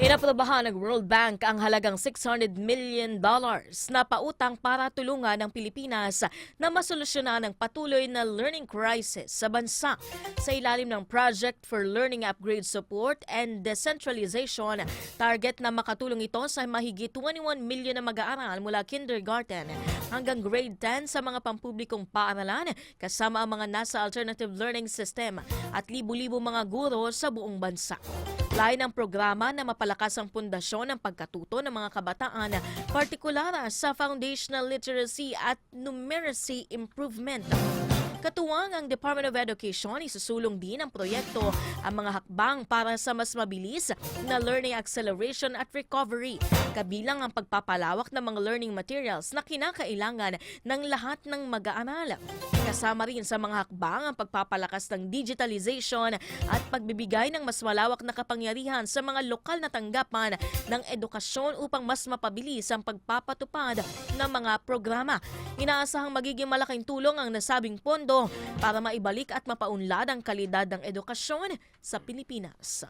Inaprobahan ng World Bank ang halagang $600 million na pautang para tulungan ng Pilipinas na masolusyonan ang patuloy na learning crisis sa bansa. Sa ilalim ng Project for Learning Upgrade Support and Decentralization, target na makatulong ito sa mahigit 21 milyon na mag-aaral mula kindergarten hanggang grade 10 sa mga pampublikong paaralan kasama ang mga nasa alternative learning system at libu-libo mga guro sa buong bansa. Lain ang programa na mapalakas ang pundasyon ng pagkatuto ng mga kabataan, partikular sa foundational literacy at numeracy improvement. Katuwang ang Department of Education, isusulong din ang proyekto ang mga hakbang para sa mas mabilis na learning acceleration at recovery, kabilang ang pagpapalawak ng mga learning materials na kinakailangan ng lahat ng mag-aaral. Kasama rin sa mga hakbang ang pagpapalakas ng digitalization at pagbibigay ng mas malawak na kapangyarihan sa mga lokal na tanggapan ng edukasyon upang mas mapabilis ang pagpapatupad ng mga programa. Inaasahang magiging malaking tulong ang nasabing pondo para maibalik at mapaunlad ang kalidad ng edukasyon sa Pilipinas.